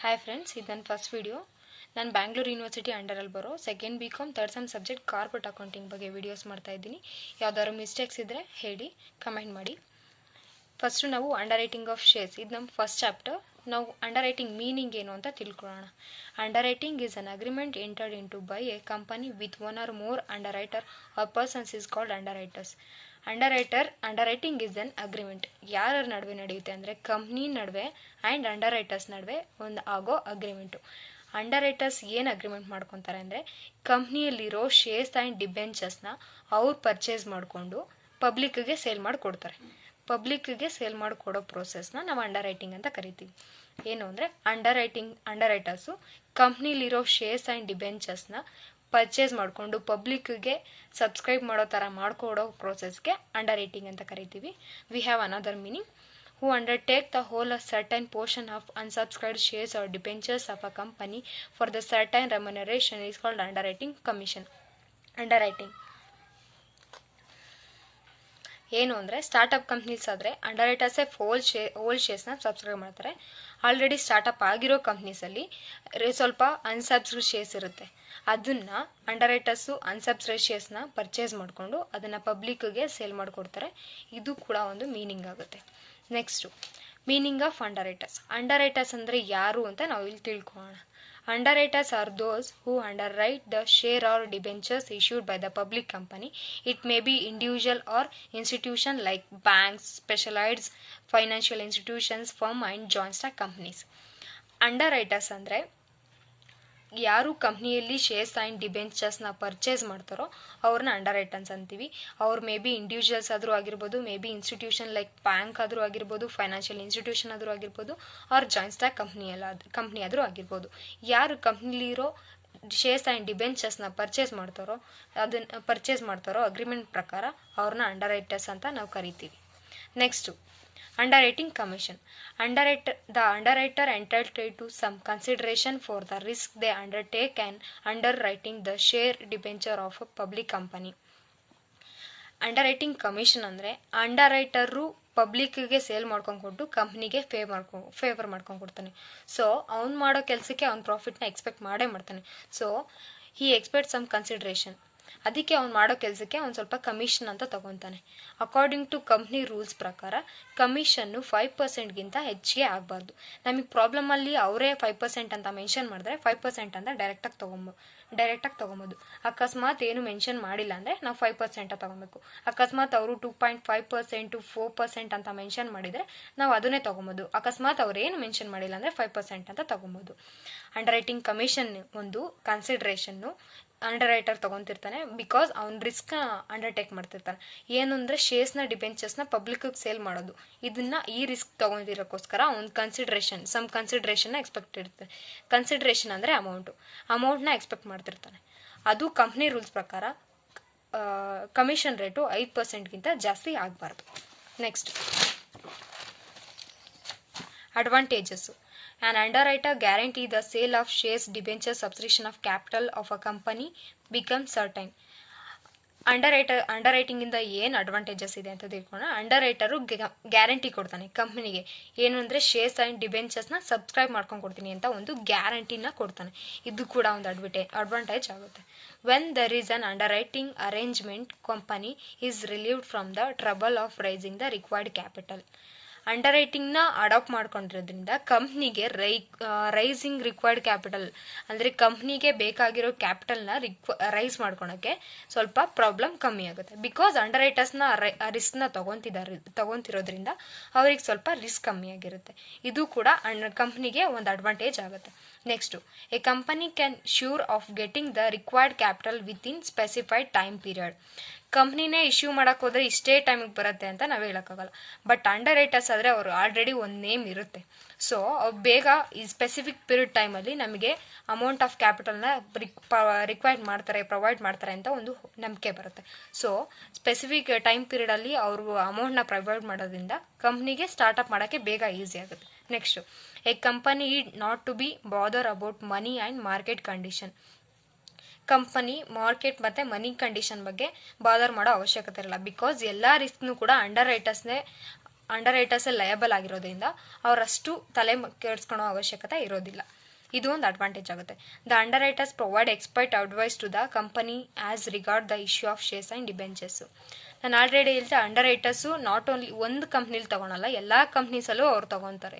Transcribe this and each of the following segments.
Hi friends, ಇದು ನನ್ನ first video. ನಾನು ಬ್ಯಾಂಗ್ಳೂರು ಯೂನಿವರ್ಸಿಟಿ ಅಂಡರಲ್ಲಿ ಬರೋ second BCom third sem subject corporate accounting ಬಗ್ಗೆ ವಿಡಿಯೋಸ್ ಮಾಡ್ತಾ ಇದ್ದೀನಿ. ಯಾವ್ದಾದ್ರು ಮಿಸ್ಟೇಕ್ಸ್ ಇದ್ದರೆ ಹೇಳಿ, ಕಮೆಂಟ್ ಮಾಡಿ. ಫಸ್ಟು ನಾವು ಅಂಡರ್ ರೈಟಿಂಗ್ ಆಫ್ ಶೇರ್ಸ್, ಇದು ನಮ್ಮ ಫಸ್ಟ್ ಚಾಪ್ಟರ್. ನಾವು ಅಂಡರ್ ರೈಟಿಂಗ್ ಮೀನಿಂಗ್ ಏನು ಅಂತ ತಿಳ್ಕೊಳ್ಳೋಣ. Underwriting is an agreement entered into by a company with one or more underwriter or persons is called underwriters. Underwriting is an agreement ಯಾರ ನಡುವೆ ನಡೆಯುತ್ತೆ ಅಂದರೆ company ನಡುವೆ and under writers ನಡುವೆ ಒಂದು ಆಗೋ agreement. Under writers ಏನು agreement ಮಾಡ್ಕೊತಾರೆ ಅಂದರೆ ಕಂಪ್ನಿಯಲ್ಲಿರೋ ಶೇರ್ಸ್ ಆ್ಯಂಡ್ ಡಿಬೆಂಚರ್ಸ್ನ ಅವ್ರು ಪರ್ಚೇಸ್ ಮಾಡಿಕೊಂಡು ಪಬ್ಲಿಕ್ಗೆ ಸೇಲ್ ಮಾಡಿಕೊಡ್ತಾರೆ. ಪಬ್ಲಿಕ್ಗೆ ಸೇಲ್ ಮಾಡಿಕೊಡೋ ಪ್ರೋಸೆಸ್ನ ನಾವು ಅಂಡರ್ ರೈಟಿಂಗ್ ಅಂತ ಕರಿತೀವಿ. ಏನು ಅಂದರೆ ಅಂಡರ್ ರೈಟರ್ಸು ಕಂಪ್ನಿಲಿರೋ ಶೇರ್ಸ್ ಆ್ಯಂಡ್ ಡಿಬೆಂಚರ್ಸ್ನ ಪರ್ಚೇಸ್ ಮಾಡಿಕೊಂಡು ಪಬ್ಲಿಕ್ಗೆ ಸಬ್ಸ್ಕ್ರೈಬ್ ಮಾಡೋ ಥರ ಮಾಡಿಕೊಡೋ ಪ್ರೋಸೆಸ್ಗೆ ಅಂಡರ್ ರೈಟಿಂಗ್ ಅಂತ ಕರಿತೀವಿ. We have another meaning: who undertake the whole a certain portion of unsubscribed shares or debentures of a company for the certain remuneration is called underwriting commission. Underwriting ಏನು ಅಂದರೆ startup companies ಆದರೆ under ರೈಟರ್ಸೇ old ಶೇರ್ಸ್ನ subscribe ಮಾಡ್ತಾರೆ. Already startup ಆಗಿರೋ ಕಂಪ್ನೀಸಲ್ಲಿ ಸ್ವಲ್ಪ unsubscribe shares ಇರುತ್ತೆ. ಅದನ್ನು under writers unsubscribe ಶೇರ್ಸ್ನ purchase ಮಾಡಿಕೊಂಡು ಅದನ್ನು ಪಬ್ಲಿಕ್ಗೆ ಸೇಲ್ ಮಾಡಿಕೊಡ್ತಾರೆ. ಇದು ಕೂಡ ಒಂದು ಮೀನಿಂಗ್ ಆಗುತ್ತೆ. Next meaning of underwriters. Underwriters ಅಂದರೆ ಯಾರು ಅಂತ ನಾವು ಇಲ್ಲಿ ತಿಳ್ಕೊಳ್ಳೋಣ. Underwriters are those who underwrite the share or debentures issued by the public company. It may be individual or institution like banks, specialized financial institutions, firm and joint stock companies. Under writers ಅಂದರೆ ಯಾರು ಕಂಪ್ನಿಯಲ್ಲಿ shares and ಡಿಬೆಂಚರ್ಸ್ನ purchase ಮಾಡ್ತಾರೋ ಅವ್ರನ್ನ under writers ಅಂತೀವಿ. ಅವ್ರು may be individuals ಆದರೂ ಆಗಿರ್ಬೋದು, may be institution like bank ಆದರೂ ಆಗಿರ್ಬೋದು, ಫೈನಾನ್ಷಿಯಲ್ ಇನ್ಸ್ಟಿಟ್ಯೂಷನ್ ಆದರೂ ಆಗಿರ್ಬೋದು, ಅವ್ರ ಜಾಯಿಂಟ್ ಸ್ಟಾಕ್ ಕಂಪ್ನಿ ಆದರೂ ಆಗಿರ್ಬೋದು. ಯಾರು ಕಂಪ್ನಿಲಿರೋ ಶೇರ್ಸ್ ಆ್ಯಂಡ್ ಡಿಬೆಂಚರ್ಸ್ನ ಪರ್ಚೇಸ್ ಮಾಡ್ತಾರೋ ಅಗ್ರಿಮೆಂಟ್ ಪ್ರಕಾರ ಅವ್ರನ್ನ ಅಂಡರ್ ರೈಟರ್ಸ್ ಅಂತ ನಾವು ಕರಿತೀವಿ. Next underwriting commission. The underwriter entitled to some consideration for the risk they undertake and underwriting the share debenture of a public company. Under commission ಅಂದರೆ under writer ಪಬ್ಲಿಕ್ಗೆ sale ಮಾಡ್ಕೊಂಡು ಕೊಟ್ಟು ಕಂಪ್ನಿಗೆ favour ಮಾಡ್ಕೊಂಡು ಕೊಡ್ತಾನೆ. So ಅವ್ನು ಮಾಡೋ ಕೆಲಸಕ್ಕೆ ಅವ್ನು ಪ್ರಾಫಿಟ್ನ ಎಕ್ಸ್ಪೆಕ್ಟ್ ಮಾಡೇ ಮಾಡ್ತಾನೆ. So he expect some consideration. ಅದಕ್ಕೆ ಅವ್ನು ಮಾಡೋ ಕೆಲಸಕ್ಕೆ ಅವ್ನು ಸ್ವಲ್ಪ ಕಮಿಷನ್ ಅಂತ ತಗೊತಾನೆ. ಅಕಾರ್ಡಿಂಗ್ ಟು ಕಂಪ್ನಿ ರೂಲ್ಸ್ ಪ್ರಕಾರ ಕಮಿಷನ್ನು 5%ಗಿಂತ ಹೆಚ್ಚಿಗೆ ಆಗಬಾರ್ದು. ನಮಗೆ ಪ್ರಾಬ್ಲಮಲ್ಲಿ ಅವರೇ 5% ಅಂತ ಮೆನ್ಷನ್ ಮಾಡಿದ್ರೆ 5% ಅಂತ ಡೈರೆಕ್ಟಾಗಿ ತೊಗೊಬೋದು. ಅಕಸ್ಮಾತ್ ಏನು ಮೆನ್ಷನ್ ಮಾಡಿಲ್ಲ ಅಂದರೆ ನಾವು 5% ತೊಗೊಬೇಕು. ಅಕಸ್ಮಾತ್ ಅವರು 2.5% 4% ಅಂತ ಮೆನ್ಷನ್ ಮಾಡಿದರೆ ನಾವು ಅದನ್ನೇ ತೊಗೊಬೋದು. ಅಕಸ್ಮಾತ್ ಅವ್ರು ಏನು ಮೆನ್ಷನ್ ಮಾಡಿಲ್ಲ ಅಂದರೆ 5% ಅಂತ ತೊಗೊಬೋದು. ಅಂಡರ್ ರೈಟಿಂಗ್ ಕಮಿಷನ್ ಒಂದು ಕನ್ಸಿಡ್ರೇಷನ್ನು ಅಂಡರ್ ರೈಟರ್ ತೊಗೊತಿರ್ತಾನೆ. ಬಿಕಾಸ್ ಅವ್ನು ರಿಸ್ಕ್ನ ಅಂಡರ್ಟೇಕ್ ಮಾಡ್ತಿರ್ತಾನೆ. ಏನು ಅಂದರೆ ಶೇರ್ಸ್ನ ಡಿಬೆಂಚರ್ಸ್ನ ಪಬ್ಲಿಕ್ಗೆ ಸೇಲ್ ಮಾಡೋದು. ಈ ರಿಸ್ಕ್ ತೊಗೊಂಡಿರೋಕ್ಕೋಸ್ಕರ ಅವ್ನು ಕನ್ಸಿಡ್ರೇಷನ್ನ ಎಕ್ಸ್ಪೆಕ್ಟ್ ಇರುತ್ತೆ. ಕನ್ಸಿಡ್ರೇಷನ್ ಅಂದರೆ ಅಮೌಂಟ್ನ ಎಕ್ಸ್ಪೆಕ್ಟ್ ಮಾಡ್ತಿರ್ತಾನೆ. ಅದು ಕಂಪ್ನಿ ರೂಲ್ಸ್ ಪ್ರಕಾರ ಕಮಿಷನ್ ರೇಟು 5%ಗಿಂತ ಜಾಸ್ತಿ ಆಗಬಾರ್ದು. Next advantages. An underwriter guarantee the sale of shares, debentures, subscription of capital of a company becomes certain. ಅಂಡರ್ ರೈಟಿಂಗಿಂದ ಏನು ಅಡ್ವಾಂಟೇಜಸ್ ಇದೆ ಅಂತ ತಿಳ್ಕೊಳ್ಳೋಣ. ಅಂಡರ್ ರೈಟರು ಗ್ಯಾರಂಟಿ ಕೊಡ್ತಾನೆ ಕಂಪ್ನಿಗೆ. ಏನು ಅಂದರೆ ಶೇರ್ಸ್ ಆ್ಯಂಡ್ ಡಿಬೆಂಚರ್ಸ್ನ ಸಬ್ಸ್ಕ್ರೈಬ್ ಮಾಡ್ಕೊಂಡು ಕೊಡ್ತೀನಿ ಅಂತ ಒಂದು ಗ್ಯಾರಂಟಿನ ಕೊಡ್ತಾನೆ. ಇದು ಕೂಡ ಒಂದು ಅಡ್ವಾಂಟೇಜ್ ಆಗುತ್ತೆ. When there is an underwriting arrangement, company is relieved from the trouble of raising the required capital. ಅಂಡರ್ ರೈಟಿಂಗ್ನ ಅಡಾಪ್ಟ್ ಮಾಡ್ಕೊಂಡಿರೋದ್ರಿಂದ ಕಂಪ್ನಿಗೆ ರೈಸಿಂಗ್ ರಿಕ್ವೈರ್ಡ್ ಕ್ಯಾಪಿಟಲ್ ಅಂದರೆ ಕಂಪ್ನಿಗೆ ಬೇಕಾಗಿರೋ ಕ್ಯಾಪಿಟಲ್ನ ರೈಸ್ ಮಾಡ್ಕೊಳಕ್ಕೆ ಸ್ವಲ್ಪ ಪ್ರಾಬ್ಲಮ್ ಕಮ್ಮಿ ಆಗುತ್ತೆ. ಬಿಕಾಸ್ ಅಂಡರ್ ರೈಟರ್ಸ್ನ ರಿಸ್ಕ್ನ ತಗೊತಿರೋದ್ರಿಂದ ಅವ್ರಿಗೆ ಸ್ವಲ್ಪ ರಿಸ್ಕ್ ಕಮ್ಮಿ ಆಗಿರುತ್ತೆ. ಇದು ಕೂಡ ಕಂಪ್ನಿಗೆ ಒಂದು ಅಡ್ವಾಂಟೇಜ್ ಆಗುತ್ತೆ. Next a company can sure of getting the required capital within specified time period. ಕಂಪ್ನಿನೇ ಇಶ್ಯೂ ಮಾಡೋಕ್ಕೆ ಹೋದರೆ ಇಷ್ಟೇ ಟೈಮಿಗೆ ಬರುತ್ತೆ ಅಂತ ನಾವು ಹೇಳೋಕ್ಕಾಗಲ್ಲ. ಬಟ್ ಅಂಡರ್ ರೈಟರ್ಸ್ ಆದರೆ ಅವರು ಆಲ್ರೆಡಿ ಒಂದು ನೇಮ್ ಇರುತ್ತೆ. ಸೊ ಅವ್ರು ಬೇಗ ಈ ಸ್ಪೆಸಿಫಿಕ್ ಪೀರಿಯಡ್ ಟೈಮಲ್ಲಿ ನಮಗೆ ಅಮೌಂಟ್ ಆಫ್ ಕ್ಯಾಪಿಟಲ್ನ ಪ್ರೊವೈಡ್ ಮಾಡ್ತಾರೆ ಅಂತ ಒಂದು ನಂಬಿಕೆ ಬರುತ್ತೆ. ಸೊ ಸ್ಪೆಸಿಫಿಕ್ ಟೈಮ್ ಪೀರಿಯಡಲ್ಲಿ ಅವರು ಅಮೌಂಟ್ನ ಪ್ರೊವೈಡ್ ಮಾಡೋದ್ರಿಂದ ಕಂಪ್ನಿಗೆ ಸ್ಟಾರ್ಟಪ್ ಮಾಡೋಕ್ಕೆ ಬೇಗ ಈಸಿ ಆಗುತ್ತೆ. Next a company not to be bother about money and market condition. Company market ಮತ್ತು ಮನಿ ಕಂಡೀಷನ್ ಬಗ್ಗೆ ಬಾದರ್ ಮಾಡೋ ಅವಶ್ಯಕತೆ ಇರಲ್ಲ. ಬಿಕಾಸ್ ಎಲ್ಲ ರಿಸ್ಕ್ನು ಕೂಡ ಅಂಡರ್ ರೈಟರ್ಸ್ನೇ ಅಂಡರ್ ರೈಟರ್ಸ್ ಲಯಬಲ್ ಆಗಿರೋದ್ರಿಂದ ಅವರಷ್ಟು ತಲೆ ಕೆಡಿಸ್ಕೊಳ್ಳೋ ಅವಶ್ಯಕತೆ ಇರೋದಿಲ್ಲ. ಇದು ಒಂದು ಅಡ್ವಾಂಟೇಜ್ ಆಗುತ್ತೆ. The underwriters provide expert advice to the company as regard the issue of shares and debentures. ನಾನು ಆಲ್ರೆಡಿ ಹೇಳ್ತೆ ಅಂಡರ್ ರೈಟರ್ಸು ನಾಟ್ ಓನ್ಲಿ ಒಂದು ಕಂಪ್ನಿಲಿ ತೊಗೊಳಲ್ಲ, ಎಲ್ಲ ಕಂಪ್ನೀಸಲ್ಲೂ ಅವ್ರು ತೊಗೊತಾರೆ.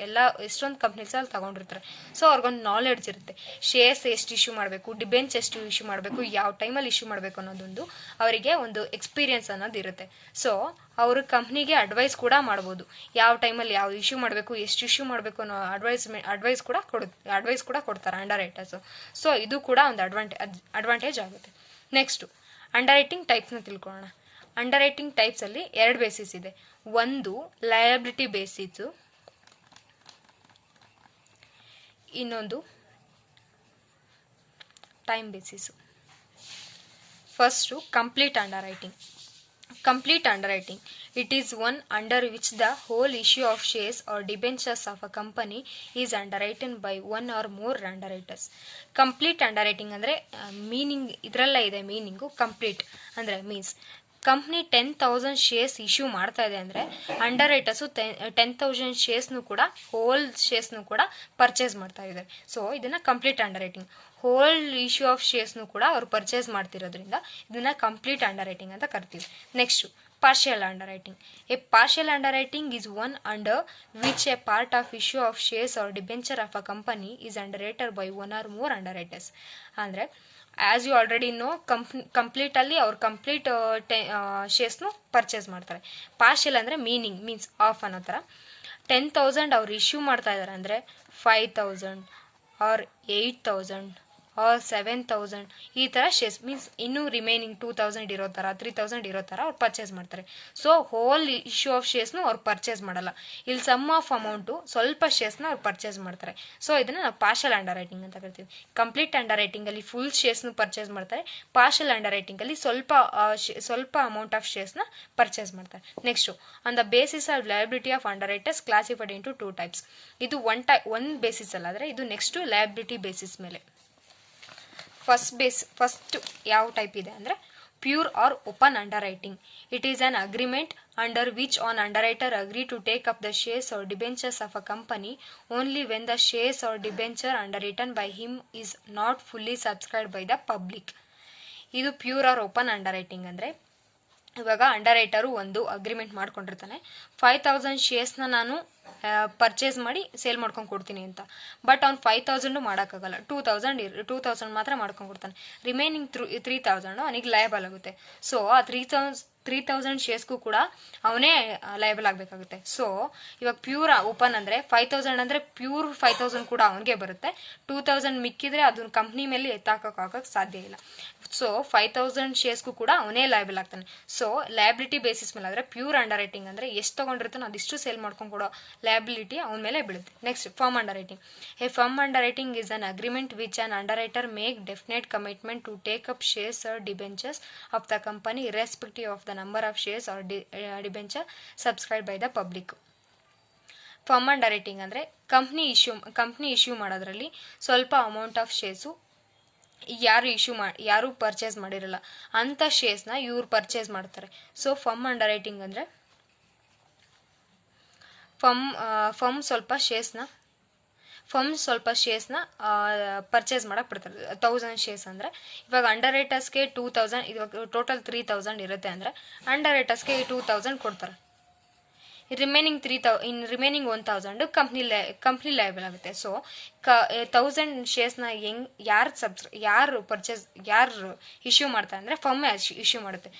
ಎಷ್ಟೊಂದು ಕಂಪ್ನೀಸಲ್ಲಿ ತೊಗೊಂಡಿರ್ತಾರೆ. ಸೊ ಅವ್ರಿಗೊಂದು ನಾಲೆಡ್ಜ್ ಇರುತ್ತೆ. ಶೇರ್ಸ್ ಎಷ್ಟು ಇಶ್ಯೂ ಮಾಡಬೇಕು, ಡಿಬೆಂಚ್ ಎಷ್ಟು ಇಶ್ಯೂ ಮಾಡಬೇಕು, ಯಾವ ಟೈಮಲ್ಲಿ ಇಶ್ಯೂ ಮಾಡಬೇಕು ಅನ್ನೋದೊಂದು ಅವರಿಗೆ ಒಂದು ಎಕ್ಸ್ಪೀರಿಯನ್ಸ್ ಅನ್ನೋದು ಇರುತ್ತೆ. ಸೊ ಅವರು ಕಂಪ್ನಿಗೆ ಅಡ್ವೈಸ್ ಕೂಡ ಮಾಡ್ಬೋದು. ಯಾವ ಟೈಮಲ್ಲಿ ಯಾವ ಇಶ್ಯೂ ಮಾಡಬೇಕು, ಎಷ್ಟು ಇಶ್ಯೂ ಮಾಡಬೇಕು ಅನ್ನೋ ಅಡ್ವೈಸ್ ಕೂಡ ಕೊಡ್ತಾರೆ ಅಂಡರ್ ರೈಟರ್ಸು. ಸೊ ಇದು ಕೂಡ ಒಂದು ಅಡ್ವಾಂಟೇಜ್ ಆಗುತ್ತೆ. ನೆಕ್ಸ್ಟು ಅಂಡರ್ ರೈಟಿಂಗ್ ಟೈಪ್ಸ್ನ ತಿಳ್ಕೊಳ್ಳೋಣ. ಅಂಡರ್ ರೈಟಿಂಗ್ ಟೈಪ್ಸಲ್ಲಿ 2 ಬೇಸಿಸ್ ಇದೆ. ಒಂದು ಲಯಬಿಲಿಟಿ ಬೇಸಿಸು, ಇನ್ನೊಂದು time basis. First complete under writing. Complete underwriting. It is one under which the whole issue of shares or debentures of a company is underwritten by one or more underwriters. Complete underwriting ಅಂದರೆ meaning ಇದರಲ್ಲೇ ಇದೆ. Meaning complete ಅಂದರೆ means company 10,000 shares issue ಮಾಡ್ತಾ ಇದೆ ಅಂದರೆ under writers 10,000 ಶೇರ್ಸ್ನು ಕೂಡ hole ಶೇರ್ಸ್ನು ಕೂಡ purchase ಮಾಡ್ತಾ ಇದ್ದಾರೆ. ಸೊ ಇದನ್ನು complete underwriting. Whole issue of ಶೇರ್ಸ್ನು ಕೂಡ ಅವ್ರು ಪರ್ಚೇಸ್ ಮಾಡ್ತಿರೋದ್ರಿಂದ ಇದನ್ನು ಕಂಪ್ಲೀಟ್ ಅಂಡರ್ ರೈಟಿಂಗ್ ಅಂತ ಕರಿತೀವಿ. Next partial underwriting. A partial underwriting is one under which a part of issue of shares or debenture of a company is underwritten by one or more underwriters. ಅಂದರೆ as you already no ಕಂಪ್ಲೀಟಲ್ಲಿ ಅವ್ರು complete ಶೇರ್ಸ್ನು purchase ಮಾಡ್ತಾರೆ. Partial ಅಂದರೆ means of ಅನ್ನೋ ಥರ. 10,000 ಅವ್ರು issue ಮಾಡ್ತಾ ಇದ್ದಾರೆ ಅಂದರೆ 5,000 ಆರ್ 8,000 ಆರ್ 7,000 ಈ ಥರ ಶೇರ್ಸ್ ಮೀನ್ಸ್ ಇನ್ನೂ ರಿಮೈನಿಂಗ್ 2,000 ಇರೋ ಥರ 3,000 ಇರೋ ಥರ ಅವ್ರು ಪರ್ಚೇಸ್ ಮಾಡ್ತಾರೆ. ಸೊ ಹೋಲ್ ಇಶ್ಯೂ ಆಫ್ ಶೇರ್ಸ್ನು ಅವ್ರು ಪರ್ಚೇಸ್ ಮಾಡಲ್ಲ. ಇಲ್ಲಿ ಸಮ್ ಆಫ್ ಅಮೌಂಟು ಸ್ವಲ್ಪ ಶೇರ್ಸ್ನ ಅವ್ರು ಪರ್ಚೇಸ್ ಮಾಡ್ತಾರೆ. ಸೊ ಇದನ್ನು ನಾವು ಪಾರ್ಷಲ್ ಅಂಡರ್ ರೈಟಿಂಗ್ ಅಂತ ಕರಿತೀವಿ. ಕಂಪ್ಲೀಟ್ ಅಂಡರ್ ರೈಟಿಂಗಲ್ಲಿ ಫುಲ್ ಶೇರ್ಸ್ನು ಪರ್ಚೇಸ್ ಮಾಡ್ತಾರೆ. ಪಾರ್ಷಲ್ ಅಂಡರ್ ರೈಟಿಂಗಲ್ಲಿ ಸ್ವಲ್ಪ ಅಮೌಂಟ್ ಆಫ್ ಶೇರ್ಸ್ನ ಪರ್ಚೇಸ್ ಮಾಡ್ತಾರೆ. Next on the basis of liability of under writers classified into 2 types. ಇದು ಒಂದು ಬೇಸಿಸ್ ಅಲ್ಲ, ಆದರೆ ಇದು ನೆಕ್ಸ್ಟು ಲಯಬಿಲಿಟಿ ಬೇಸಿಸ್ ಮೇಲೆ. ಫಸ್ಟ್ ಯಾವ ಟೈಪ್ ಇದೆ ಅಂದರೆ pure R open under writing. It is on agreement under which an underwriter agree to take up the shares or debentures of a company only when the shares or debenture underwritten by him is not fully subscribed by the public. ಇದು pure R open under writing ಅಂದರೆ ಇವಾಗ under writer ಒಂದು agreement ಮಾಡ್ಕೊಂಡಿರ್ತಾನೆ. 5,000 ಶೇರ್ಸ್ನ ನಾನು purchase ಮಾಡಿ sale ಮಾಡ್ಕೊಂಡು ಕೊಡ್ತೀನಿ ಅಂತ. But ಅವ್ನು 5,000 ಮಾಡೋಕ್ಕಾಗಲ್ಲ, 2,000 ಮಾತ್ರ ಮಾಡ್ಕೊಂಡು ಕೊಡ್ತಾನೆ. ರಿಮೈನಿಂಗ್ 3,000 ಅವನಿಗೆ ಲಯಬಲ್ ಆಗುತ್ತೆ. ಸೊ ಆ 3,000 ಶೇರ್ಸ್ಗೂ ಕೂಡ ಅವನೇ ಲಯಬಲ್ ಆಗಬೇಕಾಗುತ್ತೆ. ಸೊ ಇವಾಗ ಪ್ಯೂರ್ ಓಪನ್ ಅಂದರೆ 5,000 ಅಂದರೆ ಪ್ಯೂರ್ 5,000 ಕೂಡ ಅವನಿಗೆ ಬರುತ್ತೆ. 2,000 ಮಿಕ್ಕಿದ್ರೆ ಅದನ್ನ ಕಂಪ್ನಿ ಮೇಲೆ ಎತ್ತಾಕೋಕ್ಕಾಗಕ್ಕೆ ಸಾಧ್ಯ ಇಲ್ಲ. ಸೊ 5,000 ಶೇರ್ಸ್ಗೂ ಕೂಡ ಅವನೇ ಲಯಬಲ್ ಆಗ್ತಾನೆ. ಸೊ ಲಯಬಿಲಿಟಿ ಬೇಸಿಸ್ ಮೇಲೆ ಆದರೆ ಪ್ಯೂರ್ ಅಂಡರ್ ರೈಟಿಂಗ್ ಅಂದರೆ ಎಷ್ಟು ತೊಗೊಂಡಿರ್ತಾನೋ ಅದಿಷ್ಟು ಸೇಲ್ ಮಾಡ್ಕೊಂಡು ಕೊಡೋ ಲಯಬಿಲಿಟಿ ಅವನ ಮೇಲೆ ಬೀಳುತ್ತೆ. Next firm underwriting. A firm underwriting is an agreement which an underwriter make definite commitment to take up shares or debentures of the company irrespective of the number of shares or debenture subscribe by the public. Firm underwriting ಅಂದರೆ company issue ಮಾಡೋದ್ರಲ್ಲಿ ಸ್ವಲ್ಪ amount of shares ಯಾರು purchase ಮಾಡಿರಲ್ಲ ಅಂಥ ಶೇರ್ಸ್ನ ಇವ್ರು purchase ಮಾಡ್ತಾರೆ. So firm underwriting ಅಂದರೆ ಫರ್ಮ್ ಸ್ವಲ್ಪ ಶೇರ್ಸ್ನ ಪರ್ಚೇಸ್ ಮಾಡಕ್ಕೆ ಬಿಡ್ತಾರೆ. 1,000 ಶೇರ್ಸ್ ಅಂದರೆ ಇವಾಗ ಅಂಡರ್ ರೈಟರ್ಸ್ಗೆ 2,000, ಇವಾಗ ಟೋಟಲ್ 3,000 ಇರುತ್ತೆ ಅಂದರೆ ಅಂಡರ್ ರೈಟರ್ಸ್ಗೆ 2,000 ಕೊಡ್ತಾರೆ. ರಿಮೈನಿಂಗ್ 1,000 ಕಂಪ್ನಿ ಲಯಬಲ್ ಆಗುತ್ತೆ. ಸೊ 1,000 ಶೇರ್ಸ್ನ ಯಾರು ಇಶ್ಯೂ ಮಾಡ್ತಾರೆ ಅಂದರೆ ಫರ್ಮ್ ಇಶ್ಯೂ ಮಾಡುತ್ತೆ.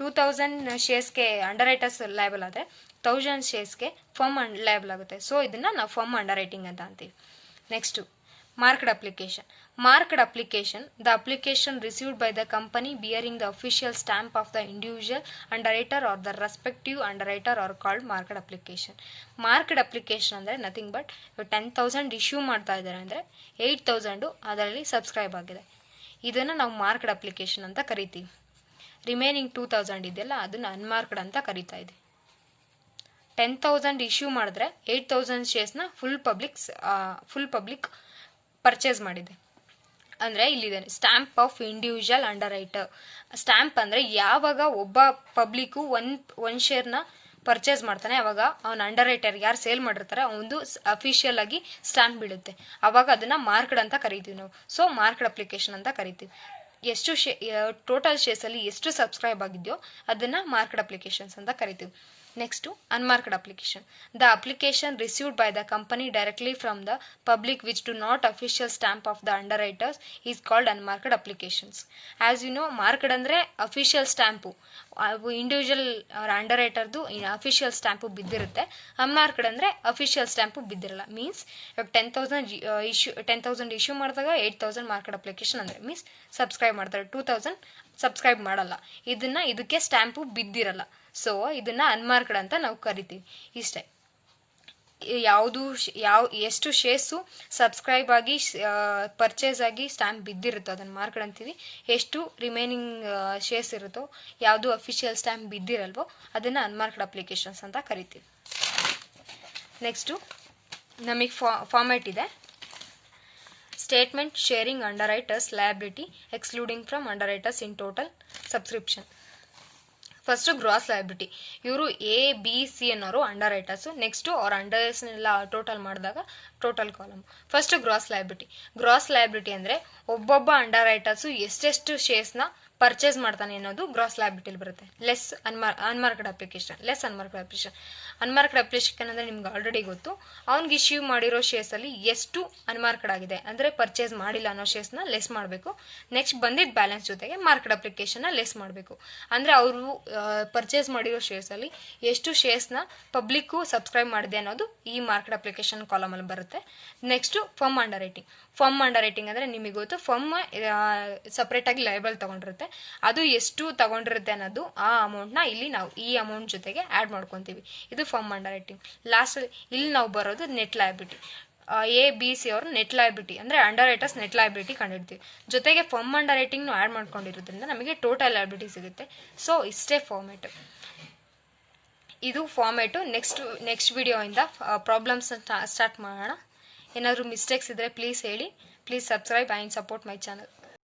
2,000 ಶೇರ್ಸ್ಗೆ ಅಂಡರ್ ರೈಟರ್ಸ್ ಲಯಬಲ್ ಆದರೆ 1,000 ಶೇರ್ಸ್ಗೆ ಫರ್ಮ್ ಲಯಬಲ್ ಆಗುತ್ತೆ. ಸೊ ಇದನ್ನು ನಾವು ಫರ್ಮ್ ಅಂಡರ್ ರೈಟಿಂಗ್ ಅಂತ ಅಂತೀವಿ. Next marked application. Marked application, the application received by the company bearing the official stamp of the individual underwriter or the respective underwriter are called marked application. Marked application ಅಂದರೆ nothing but 10,000 issue ಮಾಡ್ತಾ ಇದ್ದಾರೆ ಅಂದರೆ 8,000 ಅದರಲ್ಲಿ subscribe ಆಗಿದೆ. ಇದನ್ನು ನಾವು marked application ಅಂತ ಕರಿತೀವಿ. ರಿಮೈನಿಂಗ್ 2,000 ಇದೆಯಲ್ಲ ಅದನ್ನು ಅನ್ಮಾರ್ಕ್ಡ್ ಅಂತ ಕರಿತಾ ಇದೆ. 10,000 ಇಶ್ಯೂ ಮಾಡಿದ್ರೆ 8,000 ಶೇರ್ಸ್ನ ಫುಲ್ ಪಬ್ಲಿಕ್ ಪರ್ಚೇಸ್ ಮಾಡಿದೆ. ಅಂದರೆ ಇಲ್ಲಿದೆ stamp of individual under writer. Stamp ಅಂದರೆ ಯಾವಾಗ ಒಬ್ಬ ಪಬ್ಲಿಕ್ಕು ಒಂದು ಶೇರ್ನ ಪರ್ಚೇಸ್ ಮಾಡ್ತಾನೆ ಅವಾಗ ಅವ್ನ ಅಂಡರ್ ರೈಟರ್ ಯಾರು ಸೇಲ್ ಮಾಡಿರ್ತಾರೆ ಒಂದು ಅಫಿಷಿಯಲ್ ಆಗಿ ಸ್ಟ್ಯಾಂಪ್ ಬೀಳುತ್ತೆ. ಅವಾಗ ಅದನ್ನ ಮಾರ್ಕ್ಡ್ ಅಂತ ಕರಿತೀವಿ ನಾವು. ಸೊ ಮಾರ್ಕ್ಡ್ ಅಪ್ಲಿಕೇಶನ್ ಅಂತ ಕರಿತೀವಿ. ಎಷ್ಟು ಟೋಟಲ್ ಶೇರ್ಸಲ್ಲಿ ಎಷ್ಟು ಸಬ್ಸ್ಕ್ರೈಬ್ ಆಗಿದೆಯೋ ಅದನ್ನು ಮಾರ್ಕ್ಡ್ ಅಪ್ಲಿಕೇಶನ್ಸ್ ಅಂತ ಕರಿತೀವಿ. Next unmarked application. The application received by the company directly from the public which do not official stamp of the underwriters is called unmarked applications. As you know, marked ಅಂದರೆ official stamp, individual ಅಂಡರ್ ರೈಟರ್ದು official stamp ಬಿದ್ದಿರುತ್ತೆ. Unmarked ಅಂದರೆ official stamp ಬಿದ್ದಿರಲ್ಲ. Means ಇವಾಗ 10,000 issue ಮಾಡಿದಾಗ 8,000 marked application ಅಂದರೆ means subscribe ಮಾಡ್ತಾರೆ, 2,000 ಸಬ್ಸ್ಕ್ರೈಬ್ ಮಾಡಲ್ಲ. ಇದಕ್ಕೆ ಸ್ಟ್ಯಾಂಪು ಬಿದ್ದಿರಲ್ಲ. ಸೊ ಇದನ್ನು ಅನ್ಮಾರ್ಕ್ಡ್ ಅಂತ ನಾವು ಕರಿತೀವಿ. ಇಷ್ಟೇ. ಎಷ್ಟು ಶೇರ್ಸು ಸಬ್ಸ್ಕ್ರೈಬ್ ಆಗಿ ಪರ್ಚೇಸ್ ಆಗಿ ಸ್ಟ್ಯಾಂಪ್ ಬಿದ್ದಿರುತ್ತೋ ಅದನ್ನು ಮಾರ್ಕ್ಡ್ ಅಂತೀವಿ. ಎಷ್ಟು ರಿಮೈನಿಂಗ್ ಶೇರ್ಸ್ ಇರುತ್ತೋ ಯಾವುದು ಅಫಿಷಿಯಲ್ ಸ್ಟ್ಯಾಂಪ್ ಬಿದ್ದಿರಲ್ವೋ ಅದನ್ನು ಅನ್ಮಾರ್ಕ್ಡ್ ಅಪ್ಲಿಕೇಶನ್ಸ್ ಅಂತ ಕರಿತೀವಿ. ನೆಕ್ಸ್ಟು ನಮಗೆ ಫಾರ್ಮ್ಯಾಟ್ ಇದೆ. Statement sharing underwriters liability excluding from underwriters in total subscription. First gross liability. ಇವರು ABC ಅನ್ನೋರು ಅಂಡರ್ ರೈಟರ್ಸು. ನೆಕ್ಸ್ಟು ಅವ್ರ ಅಂಡರ್ಸ್ನೆಲ್ಲ ಟೋಟಲ್ ಮಾಡಿದಾಗ total column. First gross liability. Gross liability ಅಂದರೆ ಒಬ್ಬೊಬ್ಬ ಅಂಡರ್ ರೈಟರ್ಸು ಎಷ್ಟೆಷ್ಟು ಶೇರ್ಸ್ನ ಪರ್ಚೇಸ್ ಮಾಡ್ತಾನೆ ಅನ್ನೋದು ಗ್ರಾಸ್ ಲಯಬಿಲಿಟಿಲಿ ಬರುತ್ತೆ. Less unmarked application. Unmarked application ಅಂದರೆ ನಿಮ್ಗೆ ಆಲ್ರೆಡಿ ಗೊತ್ತು. ಅವ್ನಿಗೆ ಇಶ್ಯೂ ಮಾಡಿರೋ ಶೇರ್ಸಲ್ಲಿ ಎಷ್ಟು ಅನ್ಮಾರ್ಕ್ಡ್ ಆಗಿದೆ ಅಂದರೆ ಪರ್ಚೇಸ್ ಮಾಡಿಲ್ಲ ಅನ್ನೋ ಶೇರ್ಸ್ನ ಲೆಸ್ ಮಾಡಬೇಕು. ನೆಕ್ಸ್ಟ್ ಬಂದಿದ್ದ ಬ್ಯಾಲೆನ್ಸ್ ಜೊತೆಗೆ ಮಾರ್ಕ್ಡ್ ಅಪ್ಲಿಕೇಶನ್ನ ಲೆಸ್ ಮಾಡಬೇಕು. ಅಂದರೆ ಅವರು ಪರ್ಚೇಸ್ ಮಾಡಿರೋ ಶೇರ್ಸಲ್ಲಿ ಎಷ್ಟು ಶೇರ್ಸ್ನ ಪಬ್ಲಿಕ್ಕು ಸಬ್ಸ್ಕ್ರೈಬ್ ಮಾಡಿದೆ ಅನ್ನೋದು ಈ ಮಾರ್ಕ್ಡ್ ಅಪ್ಲಿಕೇಶನ್ ಕಾಲಮಲ್ಲಿ ಬರುತ್ತೆ. Next firm under writing. Firm underwriting ಅಂದರೆ ನಿಮಗೆ ಗೊತ್ತು, ಫರ್ಮ್ ಸಪ್ರೇಟಾಗಿ ಲಯಬಲ್ ತೊಗೊಂಡಿರುತ್ತೆ. ಅದು ಎಷ್ಟು ತಗೊಂಡಿರುತ್ತೆ ಅನ್ನೋದು ಆ ಅಮೌಂಟ್ನ ಇಲ್ಲಿ ನಾವು ಈ ಅಮೌಂಟ್ ಜೊತೆಗೆ ಆ್ಯಡ್ ಮಾಡ್ಕೊತೀವಿ. ಇದು ಫರ್ಮ್ ಅಂಡರ್ ರೈಟಿಂಗ್. ಲಾಸ್ಟಲ್ಲಿ ಇಲ್ಲಿ ನಾವು ಬರೋದು ನೆಟ್ ಲಯಬಿಲಿಟಿ. ABC ಅವರು ನೆಟ್ ಲಯಬಿಲಿಟಿ ಅಂದರೆ ಅಂಡರ್ ರೈಟರ್ಸ್ ನೆಟ್ ಲಯಬಿಲಿಟಿ ಕಂಡಿಡ್ತೀವಿ. ಜೊತೆಗೆ ಫರ್ಮ್ ಅಂಡರ್ ರೈಟಿಂಗ್ನು ಆ್ಯಡ್ ಮಾಡ್ಕೊಂಡಿರೋದ್ರಿಂದ ನಮಗೆ ಟೋಟಲ್ ಲಯಬಿಲಿಟಿ ಸಿಗುತ್ತೆ. ಸೊ ಇಷ್ಟೇ ಫಾರ್ಮೇಟು. ಇದು ಫಾರ್ಮೇಟು. ನೆಕ್ಸ್ಟ್ ವಿಡಿಯೋಯಿಂದ ಪ್ರಾಬ್ಲಮ್ಸ್ ಸ್ಟಾರ್ಟ್ ಮಾಡೋಣ. ಏನಾದರೂ ಮಿಸ್ಟೇಕ್ಸ್ ಇದ್ದರೆ ಪ್ಲೀಸ್ ಹೇಳಿ. Please subscribe and support my channel.